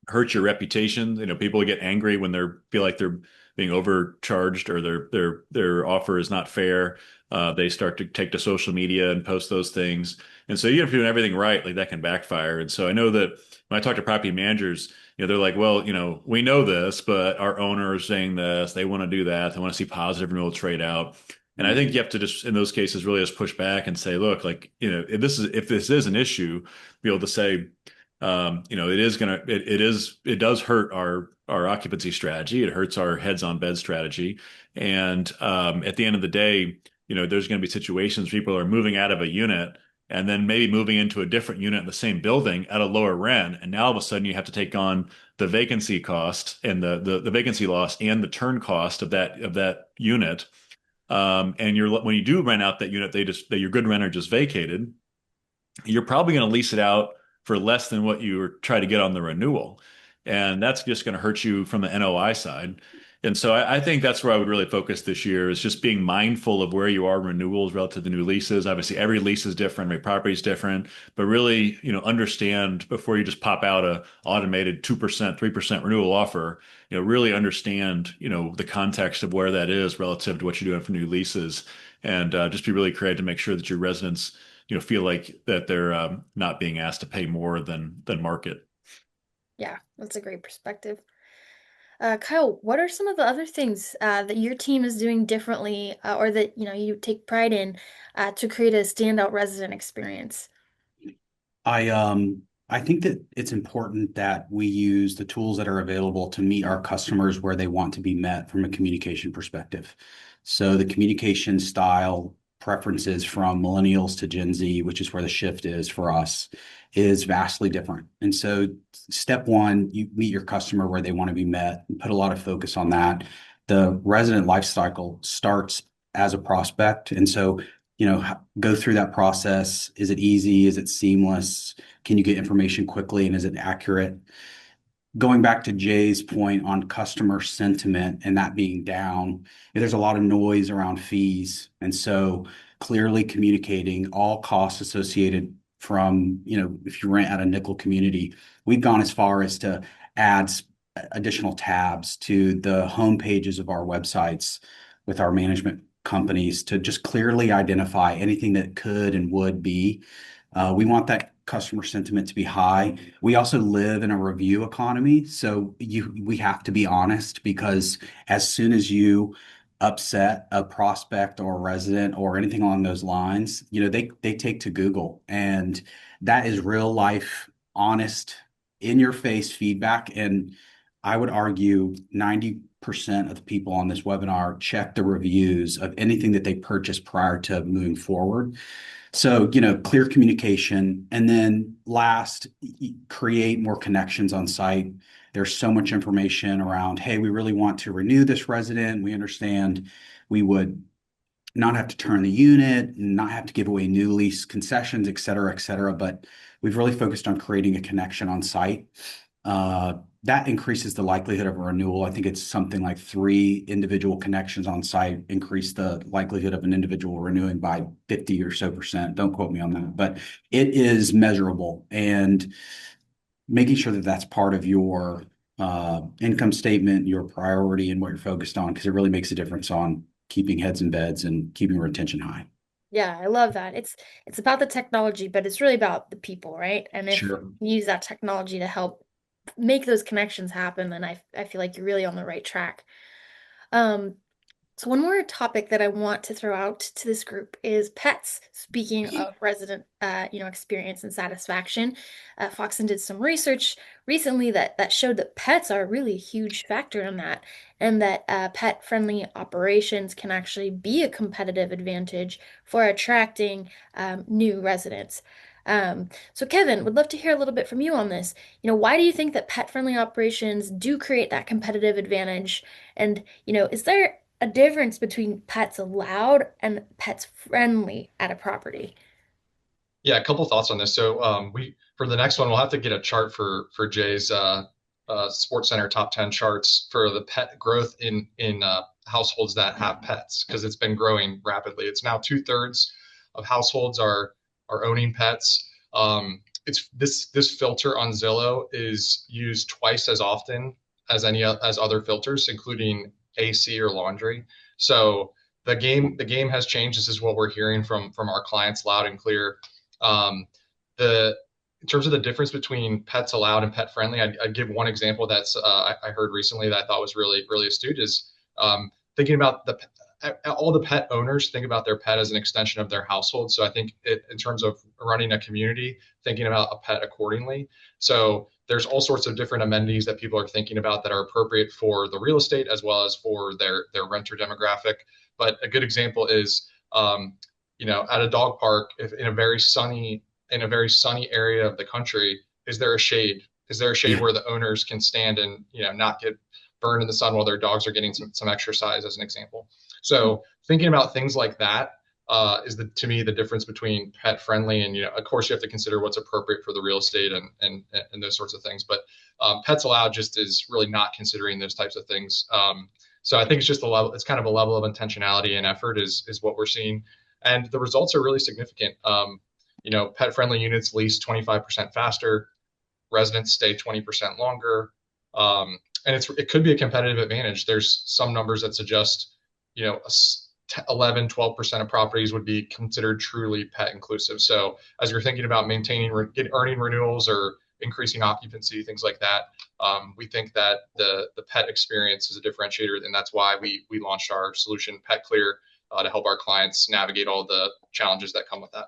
hurt your reputation. People get angry when they feel like they're being overcharged or their offer is not fair. They start to take to social media and post those things. And so even if you're doing everything right, like that can backfire. And so I know that when I talk to property managers, they're like, well, we know this, but our owner is saying this, they want to do that. They want to see positive renewal trade out. And I think you have to just, in those cases, really just push back and say, look, like, if this is an issue, be able to say, it does hurt our occupancy strategy. It hurts our heads on bed strategy. And at the end of the day, there's going to be situations people are moving out of a unit and then maybe moving into a different unit in the same building at a lower rent. And now all of a sudden you have to take on the vacancy cost and the vacancy loss and the turn cost of that unit. And when you do rent out that unit, that your good renter just vacated, you're probably going to lease it out for less than what you were trying to get on the renewal. And that's just going to hurt you from the NOI side. And so I think that's where I would really focus this year is just being mindful of where you are in renewals relative to new leases. Obviously, every lease is different, every property is different, but really, understand before you just pop out a automated 2%, 3% renewal offer, really understand, the context of where that is relative to what you're doing for new leases and just be really creative to make sure that your residents feel like that they're not being asked to pay more than market. Yeah, that's a great perspective. Kyle, what are some of the other things that your team is doing differently, or that you take pride in, to create a standout resident experience? I think that it's important that we use the tools that are available to meet our customers where they want to be met from a communication perspective. So the communication style preferences from millennials to Gen Z, which is where the shift is for us, is vastly different. And so step one, you meet your customer where they want to be met and put a lot of focus on that. The resident life cycle starts as a prospect. And so go through that process. Is it easy? Is it seamless? Can you get information quickly and is it accurate? Going back to Jay's point on customer sentiment and that being down, there's a lot of noise around fees. And so clearly communicating all costs associated from, if you rent at a nickel community, we've gone as far as to add additional tabs to the home pages of our websites with our management companies to just clearly identify anything that could and would be We want that customer sentiment to be high. We also live in a review economy, so we have to be honest because as soon as you upset a prospect or a resident or anything along those lines, they take to Google, and that is real life, honest, in your face feedback. And I would argue 90% of the people on this webinar check the reviews of anything that they purchased prior to moving forward. So, clear communication. And then last, create more connections on site. There's so much information around, hey, we really want to renew this resident. We understand we would not have to turn the unit and not have to give away new lease concessions, et cetera, et cetera. But we've really focused on creating a connection on site. That increases the likelihood of a renewal. I think it's something like 3 individual connections on site increase the likelihood of an individual renewing by 50 or so percent. Don't quote me on that, but it is measurable, and making sure that that's part of your income statement, your priority, and what you're focused on, because it really makes a difference on keeping heads in beds and keeping retention high. Yeah, I love that. It's about the technology, but it's really about the people, right? And if Sure. you use that technology to help make those connections happen, then I feel like you're really on the right track. Um, So one more topic that I want to throw out to this group is pets. Speaking of resident, experience and satisfaction, Foxen did some research recently that showed that pets are really a huge factor in that, and that pet-friendly operations can actually be a competitive advantage for attracting new residents. So Kevin, would love to hear a little bit from you on this. Why do you think that pet-friendly operations do create that competitive advantage? And, is there a difference between pets allowed and pets friendly at a property? Yeah, a couple thoughts on this. So we for the next one, we'll have to get a chart for Jay's Sports Center top 10 charts for the pet growth in households that have pets, because it's been growing rapidly. It's now 2/3 of households are owning pets. It's this filter on Zillow is used twice as often as other filters, including AC or laundry. So the game has changed. This is what we're hearing from our clients loud and clear. Um, the In terms of the difference between pets allowed and pet friendly, I'd give one example that's I heard recently that I thought was really astute is thinking about all the pet owners think about their pet as an extension of their household. So I think in terms of running a community, thinking about a pet accordingly. So there's all sorts of different amenities that people are thinking about that are appropriate for the real estate as well as for their renter demographic. But a good example is at a dog park, if in a very sunny area of the country, is there a shade? Is there a shade Yeah. where the owners can stand and not get burned in the sun while their dogs are getting some exercise, as an example? So thinking about things like that is to me the difference between pet friendly and of course you have to consider what's appropriate for the real estate and those sorts of things. But pets allowed just is really not considering those types of things. So I think it's just a level. It's kind of a level of intentionality and effort is what we're seeing, and the results are really significant. Pet friendly units lease 25% faster, residents stay 20% longer, and it could be a competitive advantage. There's some numbers that suggest 11, 12% of properties would be considered truly pet inclusive. So as you're thinking about maintaining earning renewals or increasing occupancy, things like that, we think that the pet experience is a differentiator, and that's why we launched our solution Pet Clear to help our clients navigate all the challenges that come with that.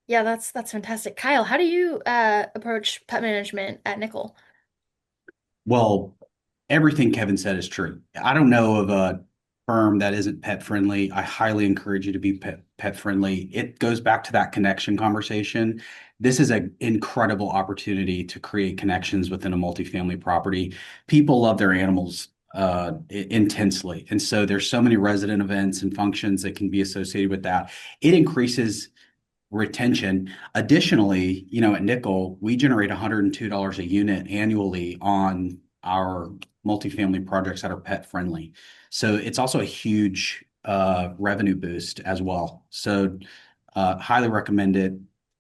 Yeah, that's fantastic. Kyle, how do you approach pet management at Nickel? Well, everything Kevin said is true. I don't know of a firm that isn't pet friendly. I highly encourage you to be pet friendly. It goes back to that connection conversation. This is an incredible opportunity to create connections within a multifamily property. People love their animals intensely. And so there's so many resident events and functions that can be associated with that. It increases retention. Additionally, at Nickel, we generate $102 a unit annually on our multifamily projects that are pet friendly. So it's also a huge revenue boost as well. So highly recommend it.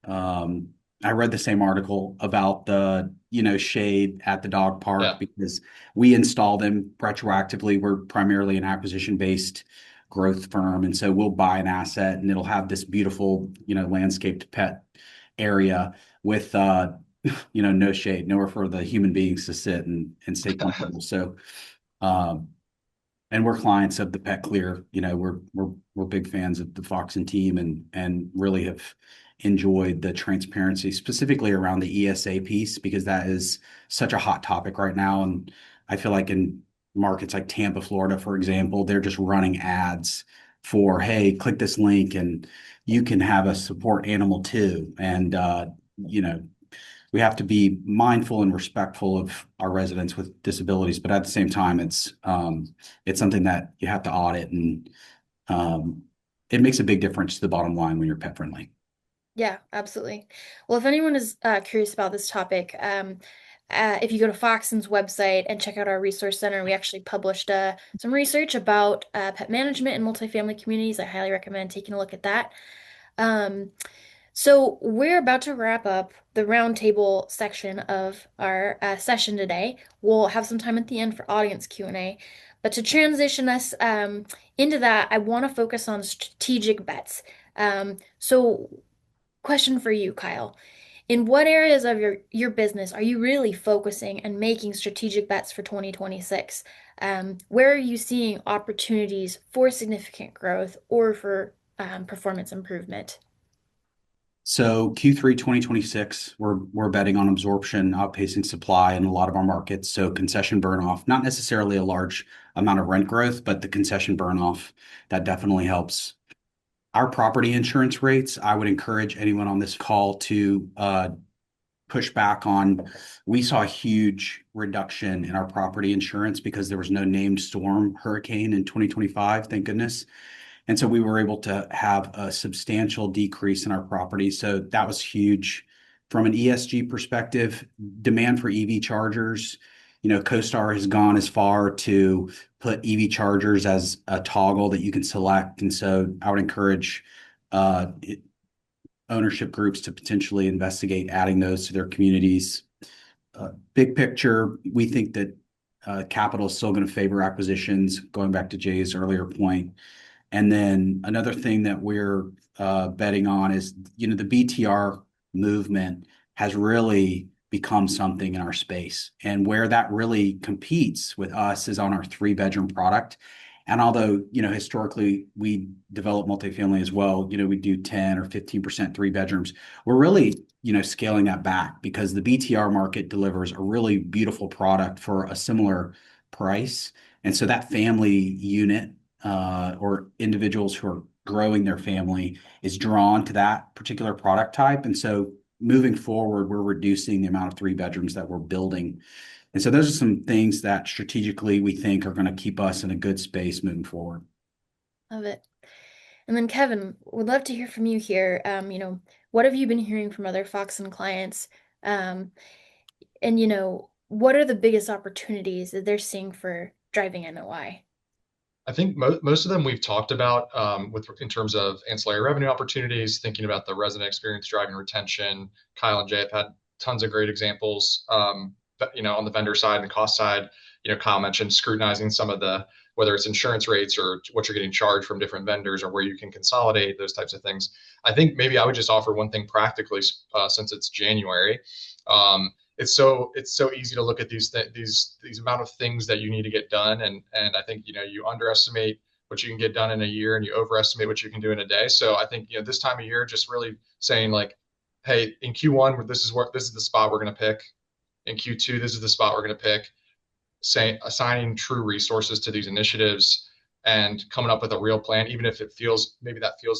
I read the same article about the shade at the dog park Yeah. because we install them retroactively. We're primarily an acquisition based growth firm. And so we'll buy an asset and it'll have this beautiful, landscaped pet area with, no shade, nowhere for the human beings to sit and stay comfortable. So, um, and we're clients of the Pet Clear. We're big fans of the Foxen team and really have enjoyed the transparency, specifically around the ESA piece, because that is such a hot topic right now. And I feel like in markets like Tampa, Florida, for example, they're just running ads for, hey, click this link and you can have a support animal too. And you know, we have to be mindful and respectful of our residents with disabilities, but at the same time, it's something that you have to audit, and um, it makes a big difference to the bottom line when you're pet friendly. Yeah, absolutely. Well, if anyone is curious about this topic, if you go to Foxen's website and check out our resource center, we actually published some research about pet management in multifamily communities. I highly recommend taking a look at that. Um, so we're about to wrap up the roundtable section of our session today. We'll have some time at the end for audience Q&A. But to transition us into that, I want to focus on strategic bets. So question for you, Kyle. In what areas of your business are you really focusing and making strategic bets for 2026? Where are you seeing opportunities for significant growth or for performance improvement? So Q3 2026, we're betting on absorption outpacing supply in a lot of our markets. So concession burn off, not necessarily a large amount of rent growth, but the concession burn off, that definitely helps. Our property insurance rates, I would encourage anyone on this call to push back on. We saw a huge reduction in our property insurance because there was no named storm hurricane in 2025, thank goodness. And so we were able to have a substantial decrease in our property. So that was huge. From an ESG perspective, demand for EV chargers, CoStar has gone as far to put EV chargers as a toggle that you can select. And so I would encourage uh, ownership groups to potentially investigate adding those to their communities. Big picture, we think that capital is still going to favor acquisitions, going back to Jay's earlier point. And then another thing that we're betting on is, the BTR movement has really become something in our space. And where that really competes with us is on our 3-bedroom product. And although, historically we develop multifamily as well, we do 10 or 15% 3 bedrooms. We're really, scaling that back because the BTR market delivers a really beautiful product for a similar price. And so that family unit or individuals who are growing their family is drawn to that particular product type. And so moving forward, we're reducing the amount of 3 bedrooms that we're building. And so those are some things that strategically we think are going to keep us in a good space moving forward. Love it. And then Kevin, would love to hear from you here. What have you been hearing from other Foxen clients? Um, and what are the biggest opportunities that they're seeing for driving NOI? I think most of them we've talked about with in terms of ancillary revenue opportunities, thinking about the resident experience driving retention. Kyle and Jay have had tons of great examples. But, on the vendor side and cost side, Kyle mentioned scrutinizing some of the whether it's insurance rates or what you're getting charged from different vendors or where you can consolidate those types of things. I think maybe I would just offer one thing practically since it's January. It's so easy to look at these amount of things that you need to get done, and I think you underestimate what you can get done in a year and you overestimate what you can do in a day. So I think this time of year, just really saying like, hey, in Q1 this is the spot we're going to pick. In Q2 this is the spot we're going to pick. Saying assigning true resources to these initiatives and coming up with a real plan, even if that feels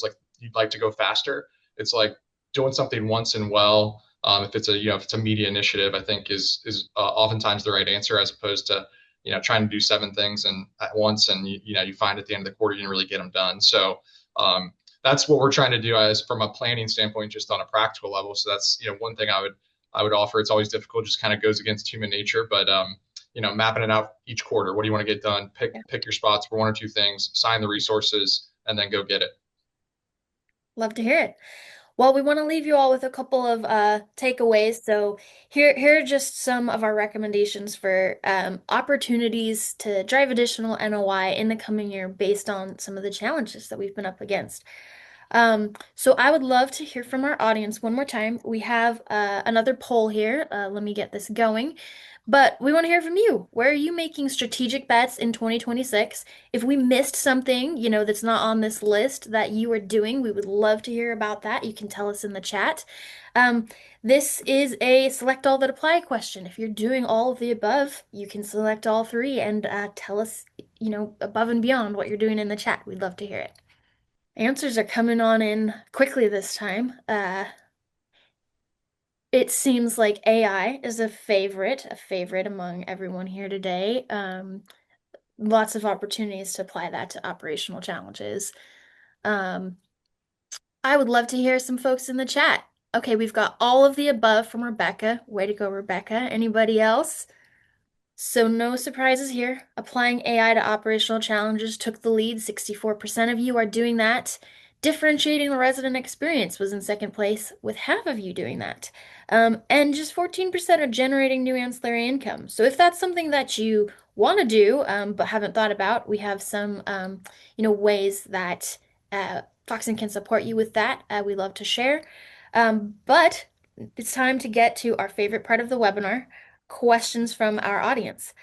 like you'd like to go faster. It's like doing something once and well. If it's a media initiative, I think is oftentimes the right answer as opposed to trying to do 7 things and at once and you find at the end of the quarter you didn't really get them done. So that's what we're trying to do as from a planning standpoint, just on a practical level. So that's one thing I would offer. It's always difficult, just kind of goes against human nature, but mapping it out each quarter. What do you want to get done? Yeah. Pick your spots for 1 or 2 things, assign the resources, and then go get it. Love to hear it. Well, we want to leave you all with a couple of takeaways. So here are just some of our recommendations for opportunities to drive additional NOI in the coming year based on some of the challenges that we've been up against. So I would love to hear from our audience one more time. We have another poll here. Let me get this going. But we want to hear from you. Where are you making strategic bets in 2026? If we missed something, that's not on this list that you are doing, we would love to hear about that. You can tell us in the chat. Um, this is a select all that apply question. If you're doing all of the above, you can select all three and tell us, above and beyond what you're doing in the chat. We'd love to hear it. Answers are coming on in quickly this time. It seems like AI is a favorite among everyone here today. Lots of opportunities to apply that to operational challenges. Um, I would love to hear some folks in the chat. Okay, we've got all of the above from Rebecca. Way to go, Rebecca. Anybody else? So no surprises here. Applying AI to operational challenges took the lead. 64% of you are doing that. Differentiating the resident experience was in second place, with half of you doing that. And just 14% are generating new ancillary income. So if that's something that you want to do, but haven't thought about, we have some, ways that Foxen can support you with that. We love to share. But it's time to get to our favorite part of the webinar, questions from our audience.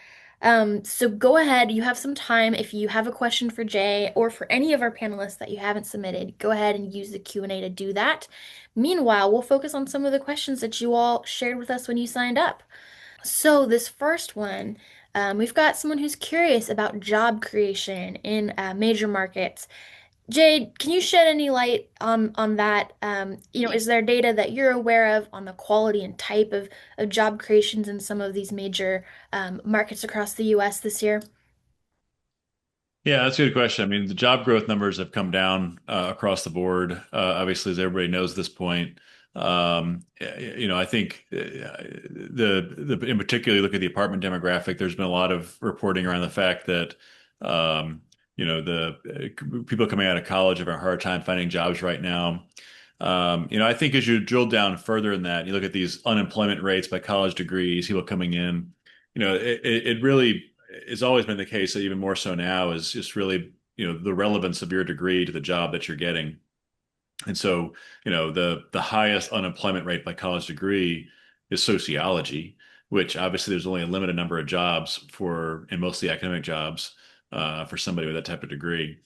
So go ahead, you have some time. If you have a question for Jay or for any of our panelists that you haven't submitted, go ahead and use the Q&A to do that. Meanwhile, we'll focus on some of the questions that you all shared with us when you signed up. So this first one, we've got someone who's curious about job creation in major markets. Jade, can you shed any light on that? Is there data that you're aware of on the quality and type of job creations in some of these major markets across the US this year? Yeah, that's a good question. I mean, the job growth numbers have come down across the board. Obviously, as everybody knows at this point, I think in particular, look at the apartment demographic. There's been a lot of reporting around the fact that the people coming out of college have a hard time finding jobs right now. I think as you drill down further in that, you look at these unemployment rates by college degrees, people coming in. It really it's always been the case that even more so now is just really, the relevance of your degree to the job that you're getting. And so, the highest unemployment rate by college degree is sociology, which obviously there's only a limited number of jobs and mostly academic jobs for somebody with that type of degree.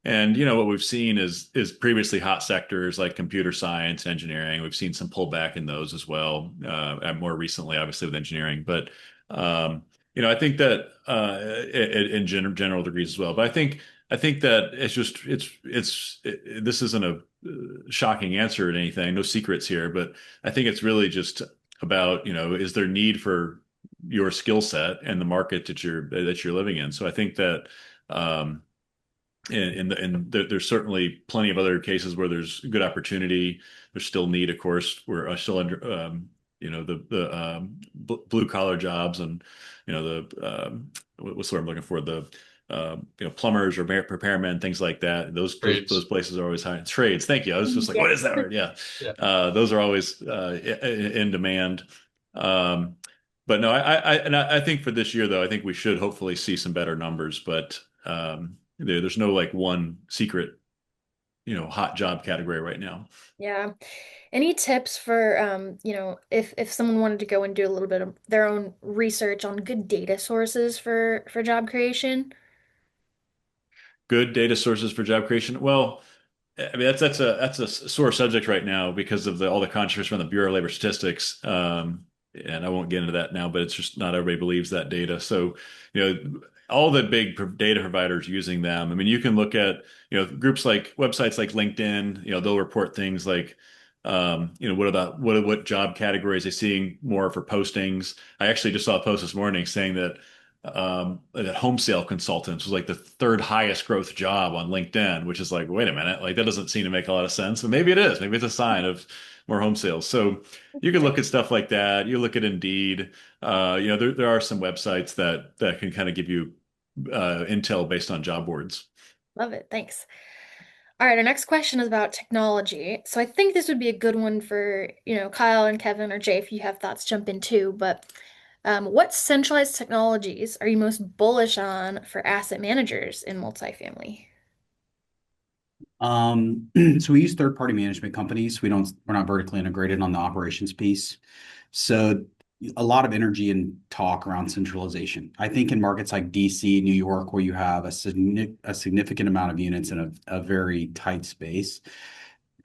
And what we've seen is previously hot sectors like computer science, engineering. We've seen some pullback in those as well, and more recently, obviously with engineering. But I think that in general degrees as well. But I think that this isn't a shocking answer to anything. No secrets here, but I think it's really just about is there need for your skill set and the market that you're living in. So I think that. There's certainly plenty of other cases where there's good opportunity. There's still need, of course. We're still under, the blue collar jobs and what's the word I'm looking for, the plumbers or repairmen, things like that. Those Trades. places are always high. Trades. Thank you. I was just like, what Yeah. is that word? Yeah, Yeah. those are always in demand. Um, but no, I think for this year though, I think we should hopefully see some better numbers. But there's no like one secret, hot job category right now. Yeah. Any tips for if someone wanted to go and do a little bit of their own research on good data sources for job creation? Good data sources for job creation. Well, I mean that's a sore subject right now because of all the controversy around the Bureau of Labor Statistics. And I won't get into that now, but it's just not everybody believes that data. So, all the big data providers using them. I mean, you can look at groups like websites like LinkedIn. They'll report things like what job categories they're seeing more for postings. I actually just saw a post this morning saying that home sale consultants was like the third highest growth job on LinkedIn, which is like, wait a minute, like that doesn't seem to make a lot of sense. But maybe it is. Maybe it's a sign of more home sales. So you can look at stuff like that. You look at Indeed. There are some websites that can kind of give you intel based on job boards. Love it. Thanks. All right, our next question is about technology. So I think this would be a good one for, Kyle and Kevin or Jay if you have thoughts, jump in too. But what centralized technologies are you most bullish on for asset managers in multifamily? So we use third-party management companies. We're not vertically integrated on the operations piece. So a lot of energy and talk around centralization. I think in markets like DC, New York, where you have a significant amount of units in a very tight space,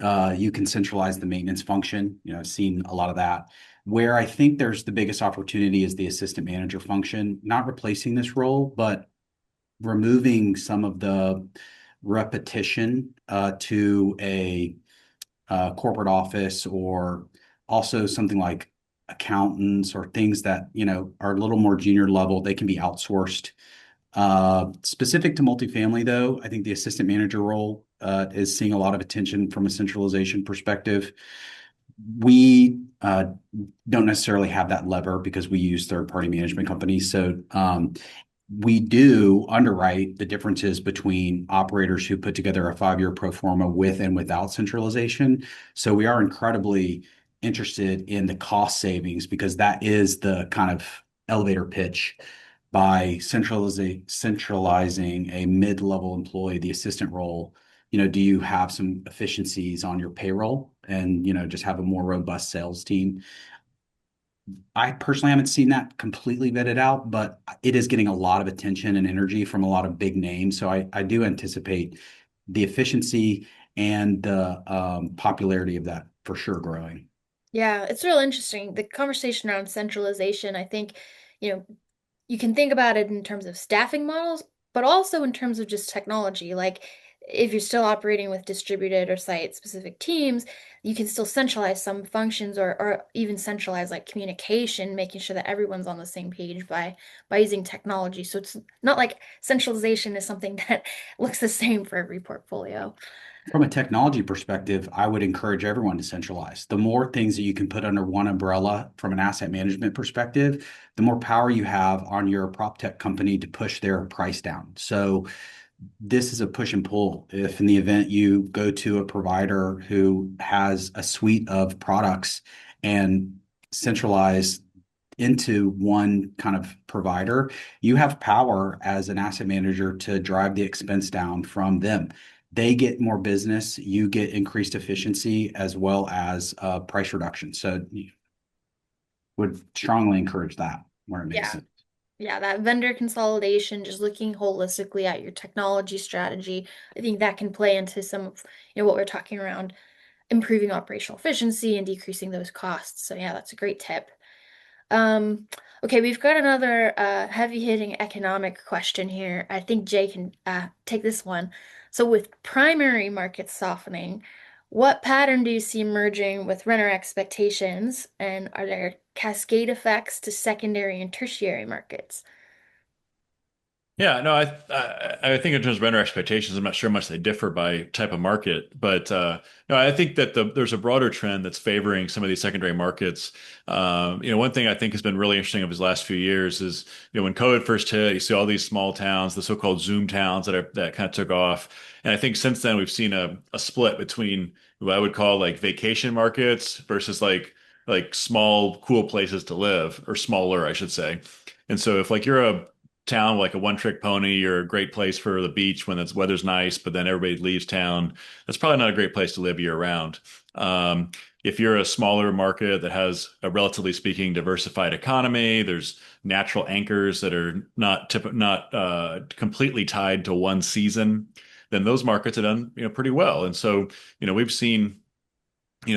you can centralize the maintenance function. I've seen a lot of that. Where I think there's the biggest opportunity is the assistant manager function, not replacing this role, but removing some of the repetition to a corporate office, or also something like accountants or things that are a little more junior level. They can be outsourced. Specific to multifamily, though, I think the assistant manager role is seeing a lot of attention from a centralization perspective. We don't necessarily have that lever because we use third-party management companies. So we do underwrite the differences between operators who put together a 5-year pro forma with and without centralization. So we are incredibly interested in the cost savings because that is the kind of elevator pitch. By centralizing a mid-level employee, the assistant role, do you have some efficiencies on your payroll and, just have a more robust sales team? I personally haven't seen that completely vetted out, but it is getting a lot of attention and energy from a lot of big names. So I do anticipate the efficiency and the popularity of that for sure growing. Yeah, it's real interesting. The conversation around centralization, I think, you know, you can think about it in terms of staffing models, but also in terms of just technology. Like if you're still operating with distributed or site-specific teams, you can still centralize some functions or even centralize like communication, making sure that everyone's on the same page by using technology. So it's not like centralization is something that looks the same for every portfolio. From a technology perspective, I would encourage everyone to centralize. The more things that you can put under one umbrella from an asset management perspective, the more power you have on your prop tech company to push their price down. So this is a push and pull. If in the event you go to a provider who has a suite of products and centralize into one kind of provider, you have power as an asset manager to drive the expense down from them. They get more business, you get increased efficiency as well as price reduction. So would strongly encourage that where it makes Yeah. sense. Yeah, that vendor consolidation, just looking holistically at your technology strategy, I think that can play into some of, what we're talking around improving operational efficiency and decreasing those costs. So yeah, that's a great tip. Um, okay, we've got another heavy-hitting economic question here. I think Jay can take this one. So with primary markets softening, what pattern do you see emerging with renter expectations, and are there cascade effects to secondary and tertiary markets? Yeah, no, I think in terms of renter expectations, I'm not sure much they differ by type of market, but no, I think that there's a broader trend that's favoring some of these secondary markets. One thing I think has been really interesting over these last few years is, when COVID first hit, you see all these small towns, the so-called Zoom towns that kind of took off, and I think since then we've seen a split between what I would call like vacation markets versus like small cool places to live, or smaller, I should say. And so if like you're a town like a one-trick pony, you're a great place for the beach when the weather's nice, but then everybody leaves town. That's probably not a great place to live year round. If you're a smaller market that has a relatively speaking diversified economy, there's natural anchors that are not completely tied to one season, then those markets have done pretty well. And so we've seen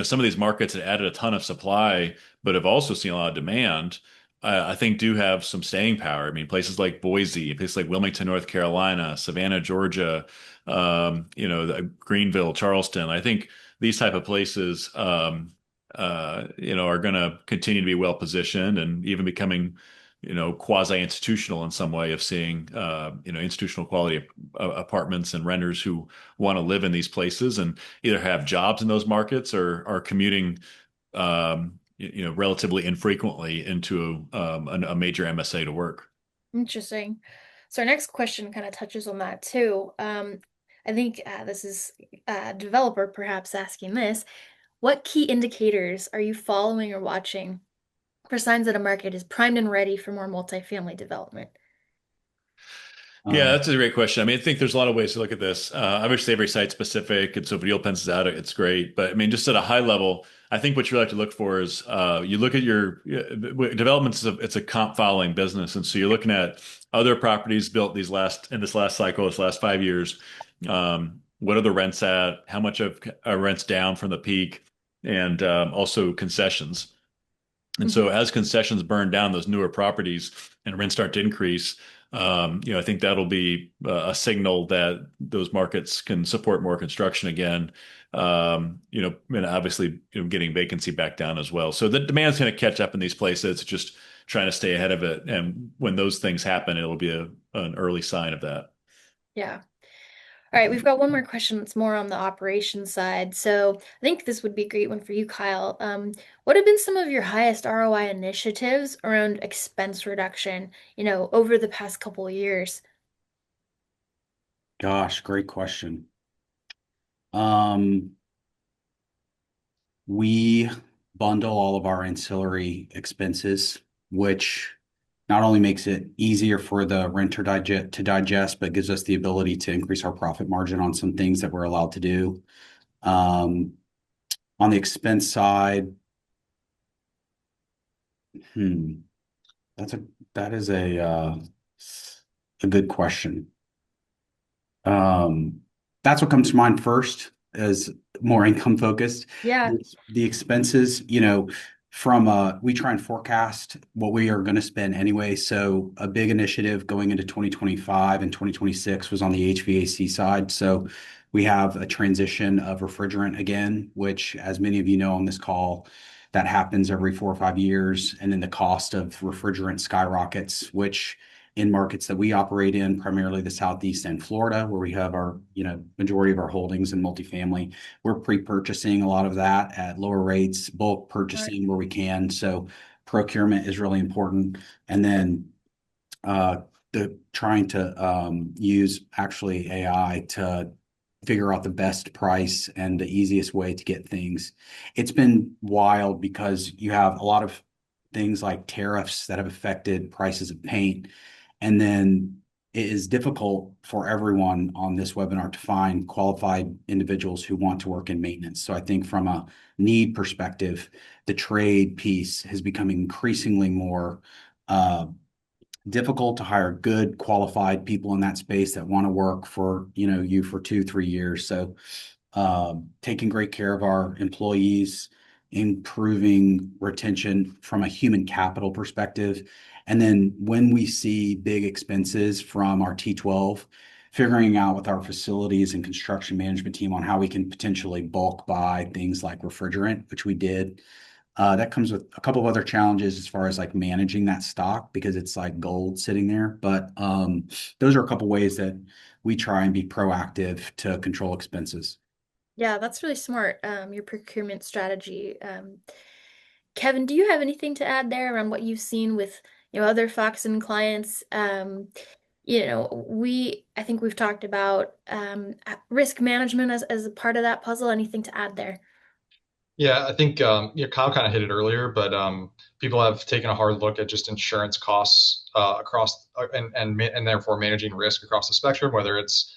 some of these markets that added a ton of supply, but have also seen a lot of demand. I think do have some staying power. I mean, places like Boise, places like Wilmington, North Carolina, Savannah, Georgia, Greenville, Charleston. I think these type of places, are going to continue to be well positioned and even becoming, quasi-institutional in some way of seeing, institutional quality apartments and renters who want to live in these places and either have jobs in those markets or are commuting, relatively infrequently into a major MSA to work. Interesting. So our next question kind of touches on that too. I think this is a developer perhaps asking this. What key indicators are you following or watching for signs that a market is primed and ready for more multifamily development? Yeah, Um, that's a great question. I mean, I think there's a lot of ways to look at this. Obviously, every site's specific, and so if a deal pencils out, it's great. But I mean, just at a high level, I think what you like to look for is you look at your developments. It's a comp following business, and so you're looking at other properties built in this last cycle, this last 5 years. What are the rents at? How much of rents down from the peak, and also concessions. And so Mhm. as concessions burn down those newer properties and rents start to increase, I think that'll be a signal that those markets can support more construction again. And obviously, getting vacancy back down as well. So the demand's going to catch up in these places, just trying to stay ahead of it. And when those things happen, it'll be an early sign of that. Yeah. All right, we've got one more question that's more on the operations side. So I think this would be a great one for you, Kyle. What have been some of your highest ROI initiatives around expense reduction, over the past couple of years? Gosh, great question. Um, we bundle all of our ancillary expenses, which not only makes it easier for the renter digest, but gives us the ability to increase our profit margin on some things that we're allowed to do. Um, on the expense side, hmm, that's a that is a good question. Um, that's what comes to mind first as more income focused. Yeah. The expenses, from we try and forecast what we are going to spend anyway. So a big initiative going into 2025 and 2026 was on the HVAC side. So we have a transition of refrigerant again, which, as many of you know on this call, that happens every 4 or 5 years. And then the cost of refrigerant skyrockets, which in markets that we operate in, primarily the Southeast and Florida, where we have our, majority of our holdings in multifamily. We're pre-purchasing a lot of that at lower rates, bulk Smart. purchasing where we can. So procurement is really important. And then uh, the trying to use actually AI to figure out the best price and the easiest way to get things. It's been wild because you have a lot of things like tariffs that have affected prices of paint. And then it is difficult for everyone on this webinar to find qualified individuals who want to work in maintenance. So I think from a need perspective, the trade piece has become increasingly more uh, difficult to hire good qualified people in that space that want to work for you for 2 3 years. So taking great care of our employees, improving retention from a human capital perspective, and then when we see big expenses from our T12, figuring out with our facilities and construction management team on how we can potentially bulk buy things like refrigerant, which we did. That comes with a couple of other challenges as far as like managing that stock because it's like gold sitting there. But those are a couple ways that we try and be proactive to control expenses. Yeah, that's really smart, your procurement strategy. Kevin, do you have anything to add there around what you've seen with, other Foxen clients? I think we've talked about risk management as a part of that puzzle. Anything to add there? Yeah, I think Kyle kind of hit it earlier, but people have taken a hard look at just insurance costs across and therefore managing risk across the spectrum, whether it's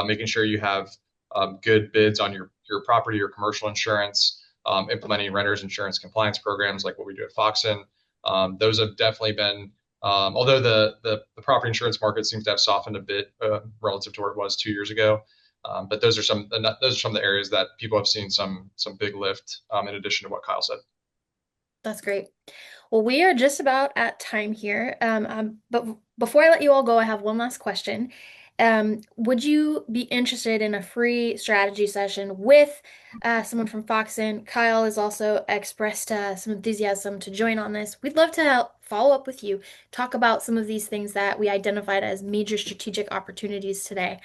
making sure you have good bids on your property or commercial insurance, implementing renters insurance compliance programs like what we do at Foxen. Those have definitely been, although the property insurance market seems to have softened a bit relative to where it was 2 years ago. But those are some of the areas that people have seen some big lift in addition to what Kyle said. That's great. Well, we are just about at time here. But before I let you all go, I have one last question. Would you be interested in a free strategy session with someone from Foxen? Kyle has also expressed some enthusiasm to join on this. We'd love to help follow up with you, talk about some of these things that we identified as major strategic opportunities today.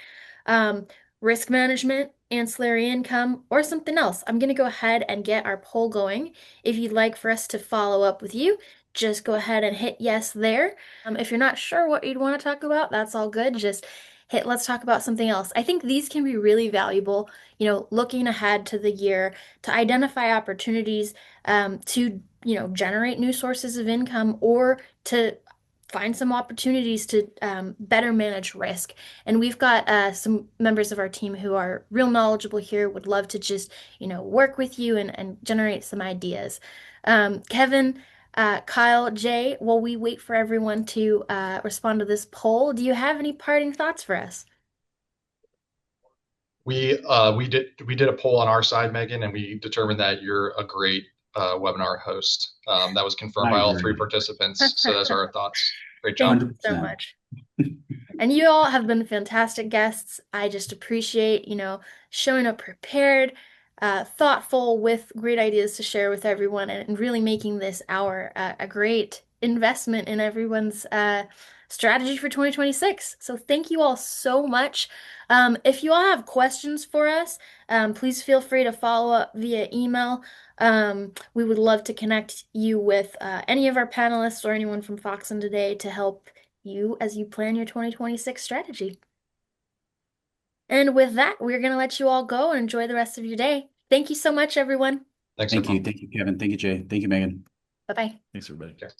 Um, Risk management, ancillary income, or something else. I'm going to go ahead and get our poll going. If you'd like for us to follow up with you, just go ahead and hit yes there. If you're not sure what you'd want to talk about, that's all good. Just hey, let's talk about something else. I think these can be really valuable, looking ahead to the year to identify opportunities to, generate new sources of income or to find some opportunities to better manage risk. And we've got some members of our team who are real knowledgeable here, would love to just, work with you and generate some ideas. Kevin, Kyle, Jay, while we wait for everyone to respond to this poll, do you have any parting thoughts for us? We did a poll on our side, Megan, and we determined that you're a great webinar host. That was confirmed I by all three agree. participants. So those are our thoughts. Great job. Thank you so 100%. much. And you all have been fantastic guests. I just appreciate, showing up prepared, thoughtful, with great ideas to share with everyone, and really making this hour a great investment in everyone's strategy for 2026. So thank you all so much. If you all have questions for us, please feel free to follow up via email. We would love to connect you with any of our panelists or anyone from Foxen today to help you as you plan your 2026 strategy. And with that, we're going to let you all go and enjoy the rest of your day. Thank you so much, everyone. Thanks, Thank you. everyone. Thank you, Kevin. Thank you, Jay. Thank you, Megan. Bye-bye. Thanks, everybody. Okay.